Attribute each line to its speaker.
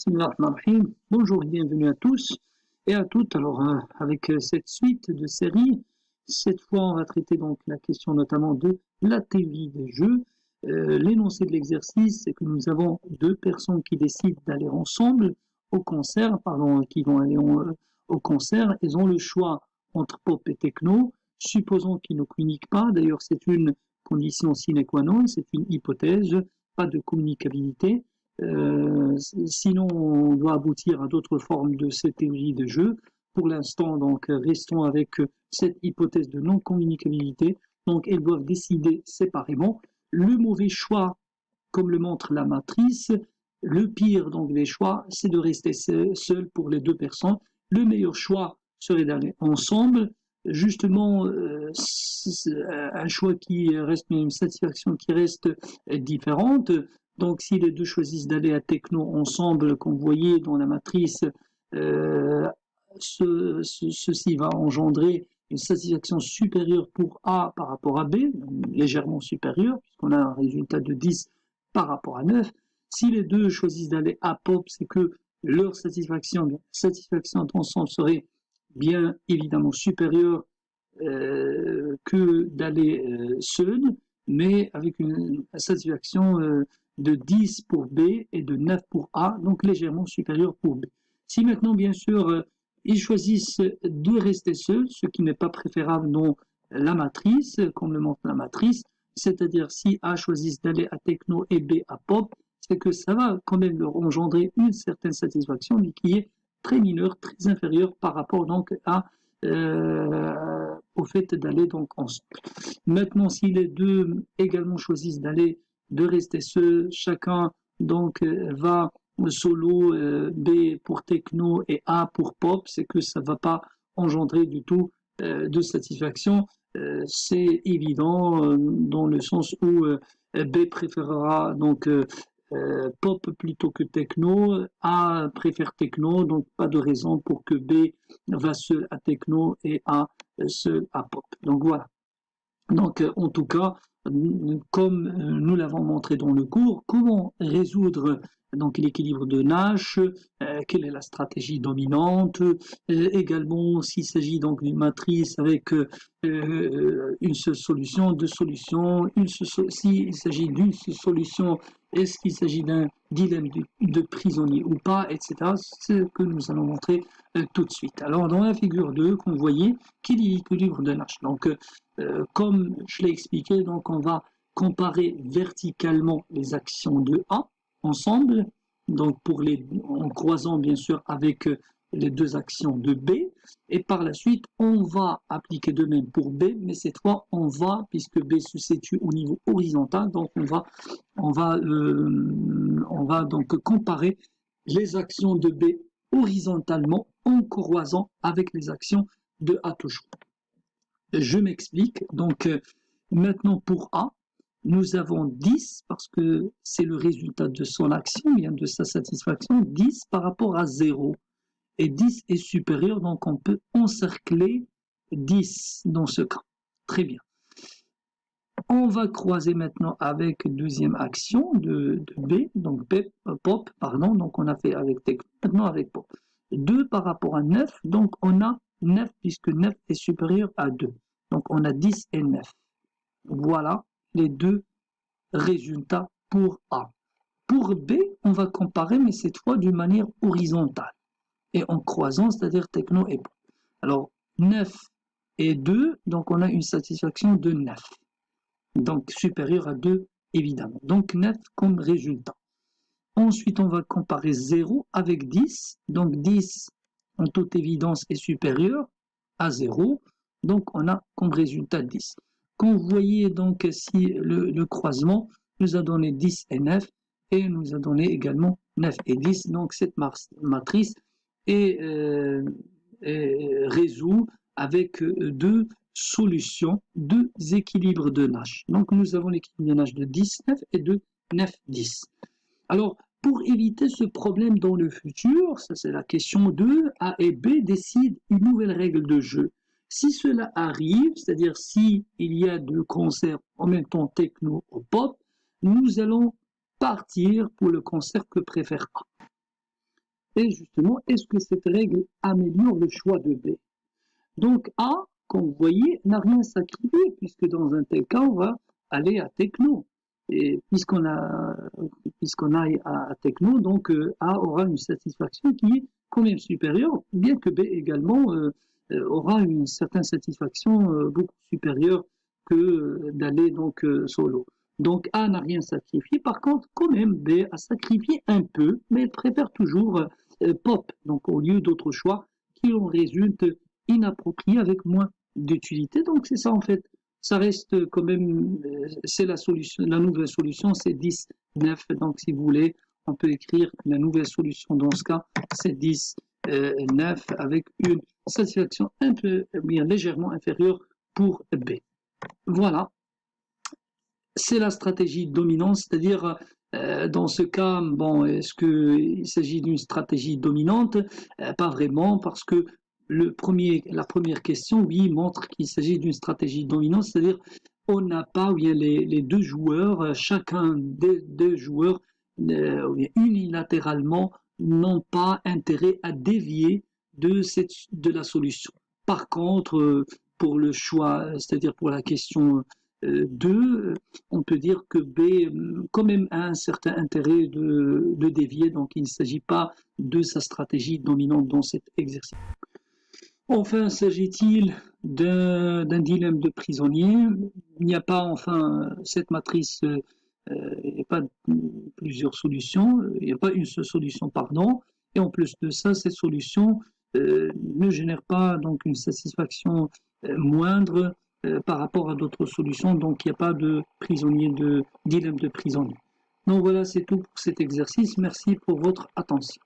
Speaker 1: Bismillahirrahmanirrahim. Bonjour et bienvenue à tous et à toutes. Alors, avec cette suite de séries, cette fois, on va traiter donc la question notamment de la théorie des jeux. L'énoncé de l'exercice, c'est que nous avons deux personnes qui décident d'aller ensemble au concert, qui vont aller au concert. Ils ont le choix entre pop et techno. Supposons qu'ils ne communiquent pas. D'ailleurs, c'est une condition sine qua non, c'est une hypothèse, pas de communicabilité. Sinon, on doit aboutir à d'autres formes de cette théorie de jeu. Pour l'instant, donc, restons avec cette hypothèse de non-communicabilité. Donc, elles doivent décider séparément. Le mauvais choix, comme le montre la matrice, le pire donc des choix, c'est de rester seul pour les deux personnes. Le meilleur choix serait d'aller ensemble. Justement, un choix qui reste, une satisfaction qui reste différente. Donc, si les deux choisissent d'aller à techno ensemble, comme vous voyez dans la matrice, ceci va engendrer une satisfaction supérieure pour A par rapport à B, légèrement supérieure, puisqu'on a un résultat de 10 par rapport à 9. Si les deux choisissent d'aller à pop, c'est que leur satisfaction d'ensemble serait bien évidemment supérieure que d'aller seul, mais avec une satisfaction de 10 pour B et de 9 pour A, donc légèrement supérieur pour B. Si maintenant, bien sûr, ils choisissent de rester seuls, ce qui n'est pas préférable dans la matrice, comme le montre la matrice, c'est-à-dire si A choisissent d'aller à techno et B à pop, c'est que ça va quand même leur engendrer une certaine satisfaction, mais qui est très mineure, très inférieure par rapport donc au fait d'aller donc ensemble. Maintenant, si les deux également choisissent de rester seuls, chacun donc va solo, B pour techno et A pour pop, c'est que ça ne va pas engendrer du tout de satisfaction. C'est évident dans le sens où B préférera donc pop plutôt que techno, A préfère techno, donc pas de raison pour que B va seul à techno et A seul à pop. Donc voilà. Donc, en tout cas, comme nous l'avons montré dans le cours, comment résoudre donc l'équilibre de Nash, quelle est la stratégie dominante, également s'il s'agit donc d'une matrice avec une seule solution, deux solutions, s'il s'agit d'une seule solution, est-ce qu'il s'agit d'un dilemme de prisonnier ou pas, etc. C'est ce que nous allons montrer tout de suite. Alors, dans la figure 2, vous voyez, quel est l'équilibre de Nash? Donc, comme je l'ai expliqué, donc on va comparer verticalement les actions de A ensemble, donc en croisant bien sûr avec les deux actions de B, et par la suite on va appliquer de même pour B, mais cette fois puisque B se situe au niveau horizontal, donc on va donc comparer les actions de B horizontalement en croisant avec les actions de A toujours. Je m'explique. Donc, maintenant pour A, nous avons 10 parce que c'est le résultat de son action, bien de sa satisfaction, 10 par rapport à 0. Et 10 est supérieur, donc on peut encercler 10 dans ce cas. Très bien. On va croiser maintenant avec deuxième action de B, donc pop, pardon, donc on a fait avec techno, maintenant avec pop. 2 par rapport à 9, donc on a 9 puisque 9 est supérieur à 2. Donc on a 10 et 9. Voilà les deux résultats pour A. Pour B, on va comparer, mais cette fois d'une manière horizontale. Et en croisant, c'est-à-dire techno et pop. Alors 9 et 2, donc on a une satisfaction de 9. Donc supérieur à 2, évidemment. Donc 9 comme résultat. Ensuite, on va comparer 0 avec 10. Donc 10, en toute évidence, est supérieur à 0. Donc on a comme résultat 10. Quand vous voyez donc si le croisement nous a donné 10 et 9 et nous a donné également 9 et 10. Donc cette matrice est résout avec deux solutions, deux équilibres de Nash. Donc nous avons l'équilibre de Nash de 10, 9 et de 9, 10. Alors, pour éviter ce problème dans le futur, ça c'est la question 2, A et B décident une nouvelle règle de jeu. Si cela arrive, c'est-à-dire si il y a deux concerts en même temps techno ou pop, nous allons partir pour le concert que préfère A. Et justement, est-ce que cette règle améliore le choix de B? Donc A, comme vous voyez, n'a rien sacrifié, puisque dans un tel cas, on va aller à techno. Et puisqu'on aille à techno, donc A aura une satisfaction qui est quand même supérieure, bien que B également aura une certaine satisfaction beaucoup supérieure que d'aller donc solo. Donc A n'a rien sacrifié, par contre, quand même, B a sacrifié un peu, mais elle préfère toujours pop, donc au lieu d'autres choix qui en résultent inappropriés avec moins d'utilité. Donc c'est ça en fait. Ça reste quand même, c'est la solution, la nouvelle solution, c'est 10, 9. Donc si vous voulez, on peut écrire la nouvelle solution dans ce cas, c'est 10, 9 avec une satisfaction un peu, bien légèrement inférieure pour B. Voilà, c'est la stratégie dominante, c'est-à-dire dans ce cas, bon, est-ce qu'il s'agit d'une stratégie dominante? Pas vraiment, parce que la première question, oui, montre qu'il s'agit d'une stratégie dominante, c'est-à-dire on n'a pas, ou bien les deux joueurs, chacun des deux joueurs, unilatéralement, n'ont pas intérêt à dévier de la solution. Par contre, pour le choix, c'est-à-dire pour la question 2, on peut dire que B, quand même, a un certain intérêt de dévier, donc il ne s'agit pas de sa stratégie dominante dans cet exercice. Enfin, s'agit-il d'un dilemme de prisonnier? Il n'y a pas, enfin, cette matrice, il n'y a pas plusieurs solutions, il n'y a pas une seule solution, pardon, et en plus de ça, cette solution ne génère pas donc une satisfaction moindre par rapport à d'autres solutions, donc il n'y a pas de dilemme de prisonnier. Donc voilà, c'est tout pour cet exercice. Merci pour votre attention.